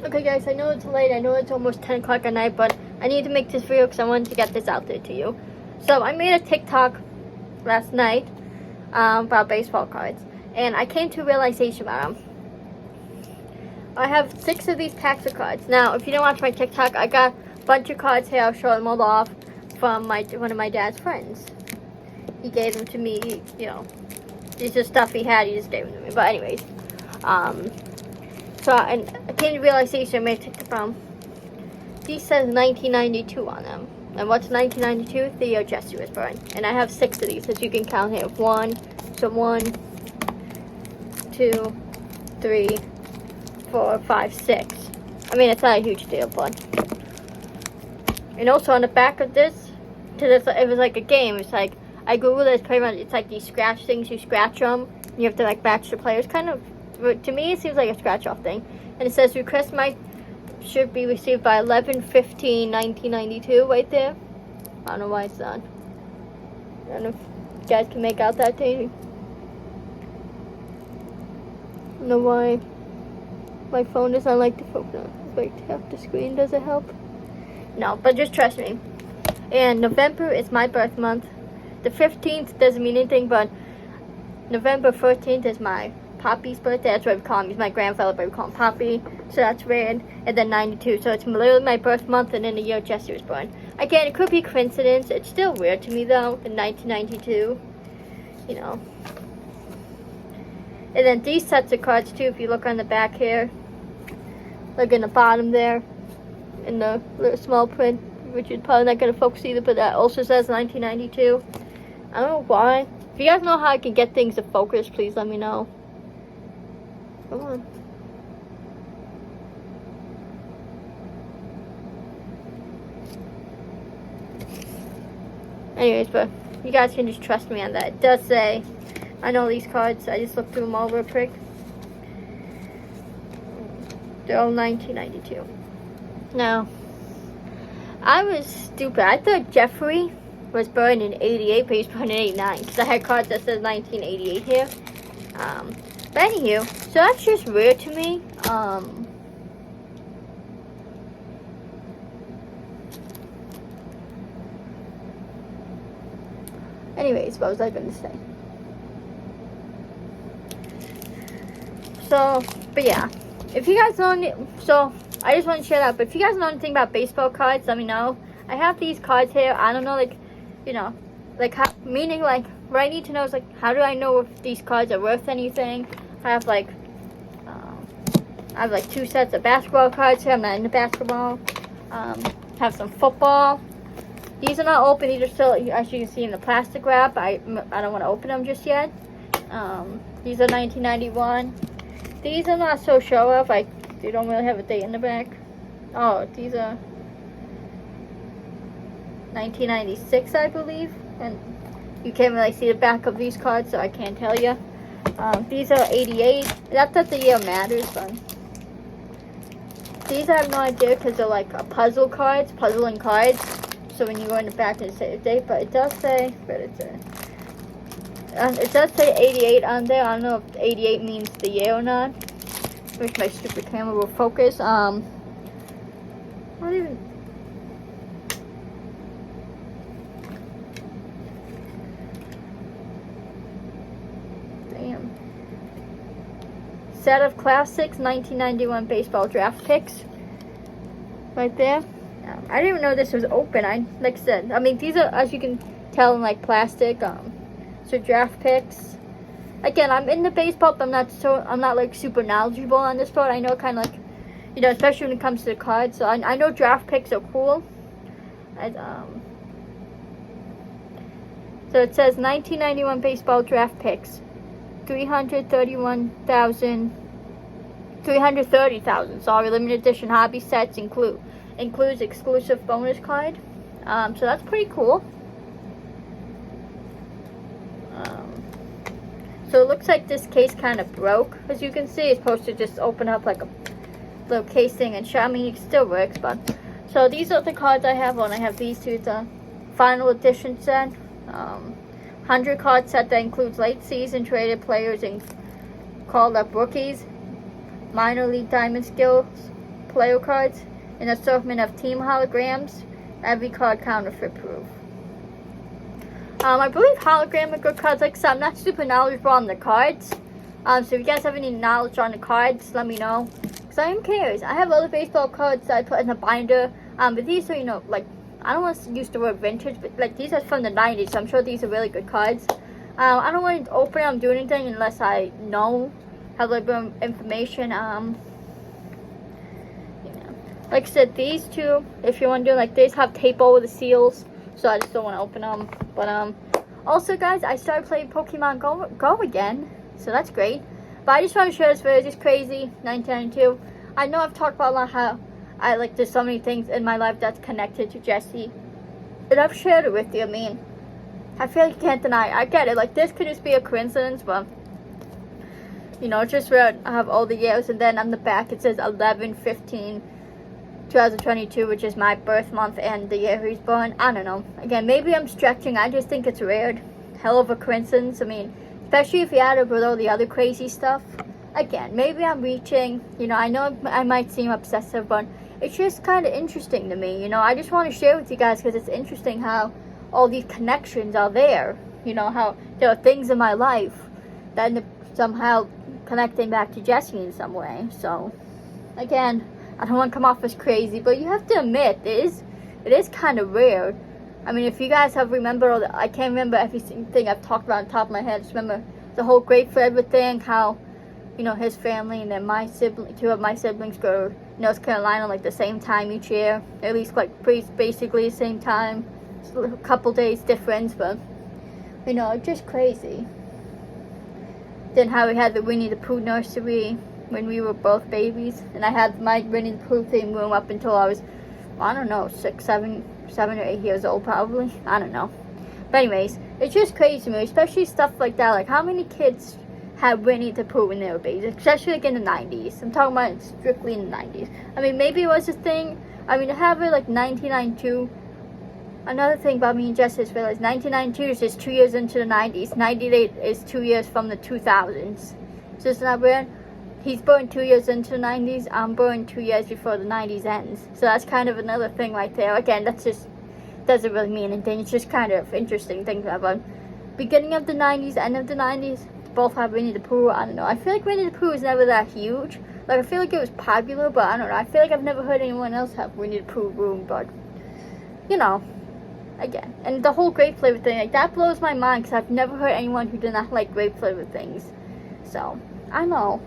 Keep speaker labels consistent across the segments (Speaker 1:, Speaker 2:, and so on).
Speaker 1: Okay guys, I know it's late, I know it's almost 10 o'clock at night, but I need to make this video because I wanted to get this out there to you. So I made a TikTok last night about baseball cards, and I came to a realization about them. I have 6 of these packs of cards. Now, if you don't watch my TikTok, I got a bunch of cards here. I'll show them all off from one of my dad's friends. He gave them to me, you know. These are stuff he had, he just gave them to me. But anyways, so I came to realization I made a TikTok from. These says 1992 on them. And what's 1992? The year Jesse was born. And I have 6 of these, as you can count here. 1, 2, 3, 4, 5, 6. I mean, it's not a huge deal, but. And also on the back of this, it was like a game. It's like, I googled it, it's like these scratch things, you scratch them, and you have to like match the players. Kind of, to me, it seems like a scratch off thing. And it says, request should be received by 11/15/1992, right there. I don't know why it's on. I don't know if you guys can make out that thing. I don't know why my phone does not like to focus on. Like, tap the screen, does it help? No, but just trust me. And November is my birth month. The 15th doesn't mean anything, but November 14th is my Poppy's birthday. That's what we call him. He's my grandfather, but we call him Poppy. So that's weird. And then 92. So it's literally my birth month and in the year Jesse was born. Again, it could be coincidence. It's still weird to me, though, in 1992. You know. And then these sets of cards, too, if you look on the back here. Look in the bottom there. In the little small print, which is probably not going to focus either, but that also says 1992. I don't know why. If you guys know how I can get things to focus, please let me know. Come on. Anyways, but you guys can just trust me on that. It does say, I know these cards, I just looked through them all real quick. They're all 1992. Now, I was stupid. I thought Jeffrey was born in 88, but he's born in 89. Because I had cards that says 1988 here. But anywho, so that's just weird to me. Anyways, what was I going to say? So, but yeah. If you guys know, so I just want to share that. But if you guys know anything about baseball cards, let me know. I have these cards here. I don't know, like, you know, like how, meaning like what I need to know is like, how do I know if these cards are worth anything? I have like 2 sets of basketball cards here. I'm not into basketball. Have some football. These are not open. These are still, as you can see, in the plastic wrap. I don't want to open them just yet. These are 1991. These are not so show off. They don't really have a date in the back. Oh, these are 1996, I believe. And you can't really see the back of these cards, so I can't tell you. These are 88. Not that the year matters, but these I have no idea because they're like puzzling cards. So when you go in the back and say the date, but it does say, it does say 88 on there. I don't know if 88 means the year or not. Wish my stupid camera will focus. What even? Damn. Set of classics 1991 baseball draft picks. Right there. I didn't even know this was open. Like I said, I mean, these are, as you can tell, in like plastic. So draft picks. Again, I'm into baseball, but I'm not like super knowledgeable on this sport. I know kind of like, you know, especially when it comes to the cards. So I know draft picks are cool. So it says 1991 baseball draft picks, 330,000. Sorry, limited edition hobby sets includes exclusive bonus card. So that's pretty cool. So it looks like this case kind of broke. As you can see, it's supposed to just open up like a little casing and I mean, it still works, but. So these are the cards I have on. I have these two. It's a final edition set. 100 card set that includes late season traded players and called up rookies, minor league diamond skills player cards, an assortment of team holograms, every card counterfeit proof. I believe hologram are good cards. Like I said, I'm not super knowledgeable on the cards. So if you guys have any knowledge on the cards, let me know. Because I am curious. I have other baseball cards that I put in a binder. But these are, you know, like, I don't want to use the word vintage, but like these are from the 90s. So I'm sure these are really good cards. I don't want to open them, do anything unless I know, have a little bit of information. Like I said, these two, if you're wondering, like, these have tape over the seals, so I just don't want to open them. But also, guys, I started playing Pokemon Go again, so that's great. But I just want to share this video. It's just crazy. 1992. I know I've talked about a lot how there's so many things in my life that's connected to Jesse, and I've shared it with you. I mean, I feel like you can't deny it. I get it. Like, this could just be a coincidence, but you know, it's just where I have all the years, and then on the back it says 11/15/2022, which is my birth month and the year he was born. I don't know. Again, maybe I'm stretching. I just think it's weird. Hell of a coincidence. I mean, especially if you add it with all the other crazy stuff. Again, maybe I'm reaching. You know, I know I might seem obsessive, but it's just kind of interesting to me. You know, I just want to share with you guys because it's interesting how all these connections are there. You know, how there are things in my life that end up somehow connecting back to Jesse in some way. So, again, I don't want to come off as crazy, but you have to admit, it is kind of weird. I mean, if you guys have remembered, I can't remember everything I've talked about on top of my head. Just remember the whole Great Forever thing, how, you know, his family and then two of my siblings go to North Carolina like the same time each year. At least like basically the same time. It's a couple days difference, but, you know, just crazy. Then how we had the Winnie the Pooh nursery when we were both babies, and I had my Winnie the Pooh theme room up until I was, I don't know, 7 or 8 years old probably. I don't know. But anyways, it's just crazy to me, especially stuff like that. Like, how many kids had Winnie the Pooh when they were babies, especially like in the 90s. I'm talking about strictly in the 90s. I mean, maybe it was a thing. I mean, to have it like 1992. Another thing about me and Jess is realized 1992 is just 2 years into the 90s. 98 is 2 years from the 2000s. So it's not weird. He's born 2 years into the 90s. I'm born 2 years before the 90s ends. So that's kind of another thing right there. Again, that's just, doesn't really mean anything. It's just kind of interesting things about beginning of the 90s, end of the 90s. Both have Winnie the Pooh. I don't know. I feel like Winnie the Pooh is never that huge. Like, I feel like it was popular, but I don't know. I feel like I've never heard anyone else have Winnie the Pooh room, but, you know. Again, and the whole grape flavor thing, like, that blows my mind because I've never heard anyone who did not like grape flavor things. So, I know,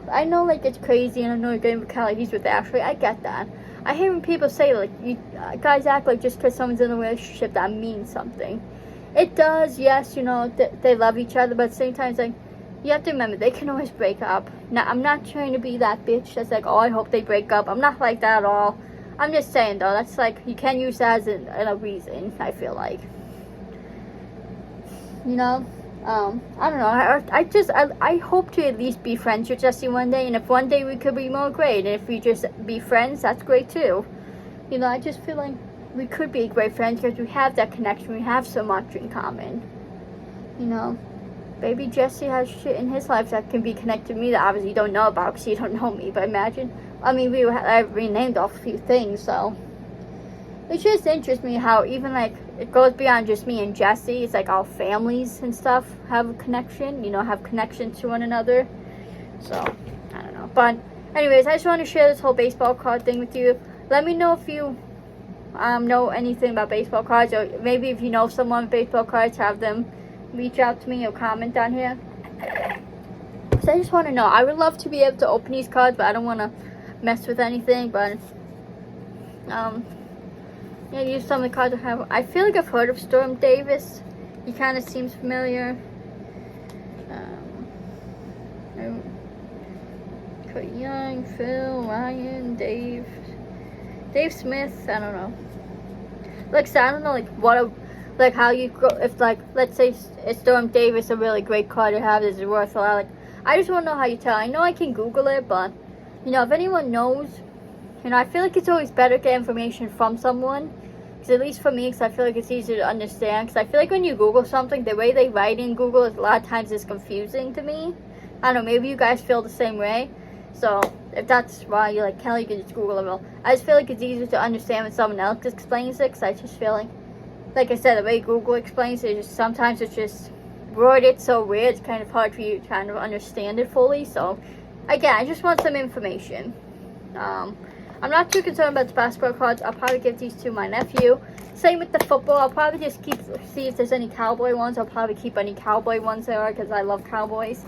Speaker 1: like, it's crazy, and I know you're getting with Kelly, he's with Ashley. I get that. I hate when people say, like, you guys act like just because someone's in a relationship that means something. It does, yes, you know, they love each other, but at the same time, it's like, you have to remember, they can always break up. Now, I'm not trying to be that bitch that's like, oh, I hope they break up. I'm not like that at all. I'm just saying, though, that's like, you can use that as a reason, I feel like. You know? I don't know. I hope to at least be friends with Jesse one day, and if one day we could be more, great. And if we just be friends, that's great, too. You know, I just feel like we could be great friends because we have that connection. We have so much in common. You know? Baby Jesse has shit in his life that can be connected to me that obviously you don't know about because you don't know me, but imagine. I mean, I renamed off a few things, so it just interests me how even, like, it goes beyond just me and Jesse. It's like all families and stuff have a connection, you know, have connections to one another. So, I don't know. But, anyways, I just want to share this whole baseball card thing with you. Let me know if you know anything about baseball cards, or maybe if you know someone with baseball cards, have them reach out to me or comment down here. So I just want to know. I would love to be able to open these cards, but I don't want to mess with anything. But yeah, these are some of the cards I have. I feel like I've heard of Storm Davis. He kind of seems familiar. Kurt Young, Phil, Ryan, Dave Smith. I don't know. Like, so I don't know, like how you grow. If, like, let's say Storm Davis, a really great card to have, is worth a lot. Like, I just want to know how you tell. I know I can Google it, but you know, if anyone knows, you know, I feel like it's always better to get information from someone. Because at least for me, because I feel like it's easier to understand. Because I feel like when you Google something, the way they write in Google is a lot of times is confusing to me. I don't know, maybe you guys feel the same way. So, if that's why you like Kelly, you can just Google it all. I just feel like it's easier to understand when someone else explains it, because I just feel like I said, the way Google explains it, just sometimes it's just worded so weird, it's kind of hard for you to kind of understand it fully. So again, I just want some information. I'm not too concerned about the basketball cards. I'll probably give these to my nephew. Same with the football. I'll probably just see if there's any Cowboy ones. I'll probably keep any Cowboy ones there because I love Cowboys.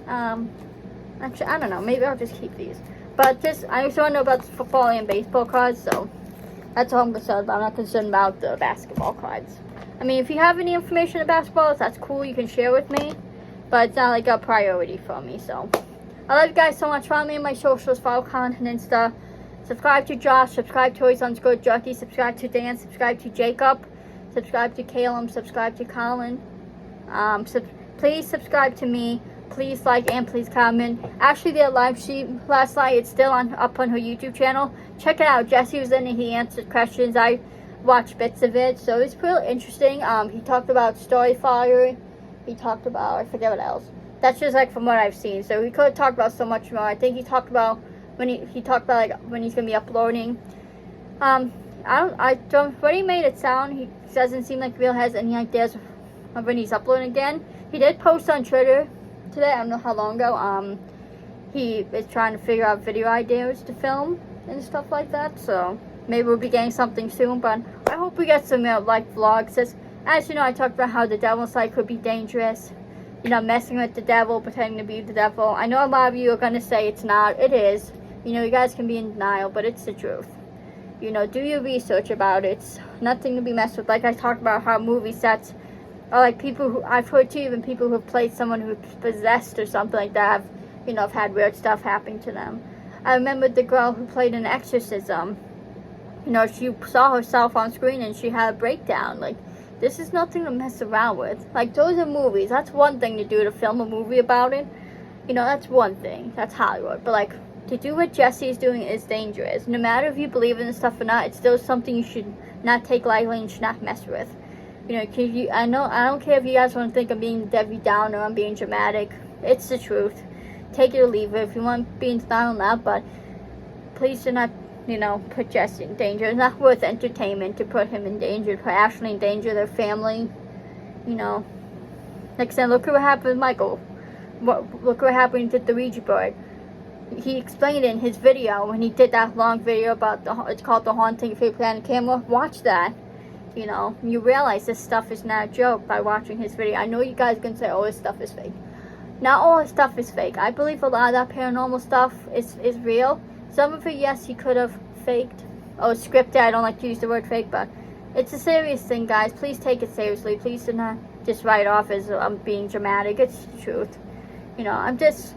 Speaker 1: Actually, I don't know. Maybe I'll just keep these. But I just want to know about the football and baseball cards. So that's all I'm concerned about. I'm not concerned about the basketball cards. I mean, if you have any information on basketball, that's cool. You can share with me. But it's not like a priority for me. So I love you guys so much. Follow me on my socials. Follow Colin on Insta. Subscribe to Josh, subscribe to Toys_Jockey, subscribe to Dan, subscribe to Jacob, subscribe to Caleb, subscribe to Colin. Please subscribe to me. Please like and please comment. Actually, their live stream last night, it's still up on her YouTube channel. Check it out. Jesse was in it. He answered questions. I watched bits of it, so it's pretty interesting. He talked about Storyfire. He talked about, I forget what else. That's just like from what I've seen. So we could have talked about so much more. I think he talked about when he talked about like when he's gonna be uploading. When he made it sound, he doesn't seem like Real has any ideas of when he's uploading again. He did post on Twitter today, I don't know how long ago. He is trying to figure out video ideas to film and stuff like that, so maybe we'll be getting something soon. But I hope we get some like vlogs. As you know, I talked about how the devil side could be dangerous. You know, messing with the devil, pretending to be the devil. I know a lot of you are gonna say it's not. It is. You know, you guys can be in denial, but it's the truth. You know, do your research about it. It's nothing to be messed with. Like I talked about how movie sets are like people who, I've heard too, even people who have played someone who's possessed or something like that have had weird stuff happen to them. I remember the girl who played an exorcism. You know, she saw herself on screen and she had a breakdown. Like, this is nothing to mess around with. Like, those are movies. That's one thing to do, to film a movie about it. You know, that's one thing. That's Hollywood. But like, to do what Jesse is doing is dangerous. No matter if you believe in this stuff or not, it's still something you should not take lightly and should not mess with. You know, I don't care if you guys want to think I'm being Debbie Downer, I'm being dramatic. It's the truth. Take it or leave it. If you want to be in style on that, but please do not, you know, put Jesse in danger. It's not worth entertainment to put him in danger, to actually endanger their family. You know, like I said, look at what happened with Michael. Look what happened to the Ouija board. He explained it in his video when he did that long video about it's called The Haunting of Fake Planet Camera. Watch that. You know, you realize this stuff is not a joke by watching his video. I know you guys can say, oh, this stuff is fake. Not all his stuff is fake. I believe a lot of that paranormal stuff is real. Some of it, yes, he could have faked. Oh, scripted. I don't like to use the word fake, but it's a serious thing, guys. Please take it seriously. Please do not just write it off as I'm being dramatic. It's the truth. You know,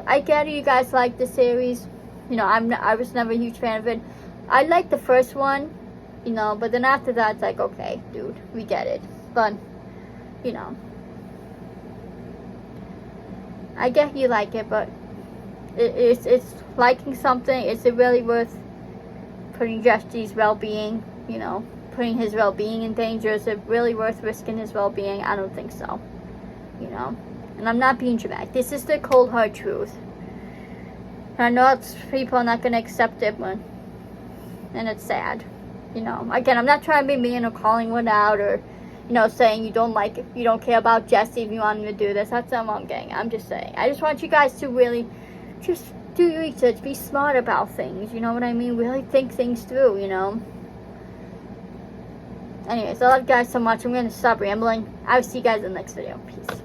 Speaker 1: I get it, you guys like the series. You know, I was never a huge fan of it. I liked the first one, you know, but then after that, it's like, okay, dude, we get it. But, you know, I get you like it, but it's liking something. Is it really worth putting Jesse's well-being, you know, putting his well-being in danger? Is it really worth risking his well-being? I don't think so, you know. And I'm not being dramatic. This is the cold hard truth. And I know people are not going to accept it, but, and it's sad. You know, again, I'm not trying to be mean or calling one out or, you know, saying you don't like it, you don't care about Jesse if you want him to do this. That's not what I'm getting. I'm just saying. I just want you guys to really just do your research. Be smart about things. You know what I mean? Really think things through, you know. Anyways, I love you guys so much. I'm going to stop rambling. I'll see you guys in the next video. Peace.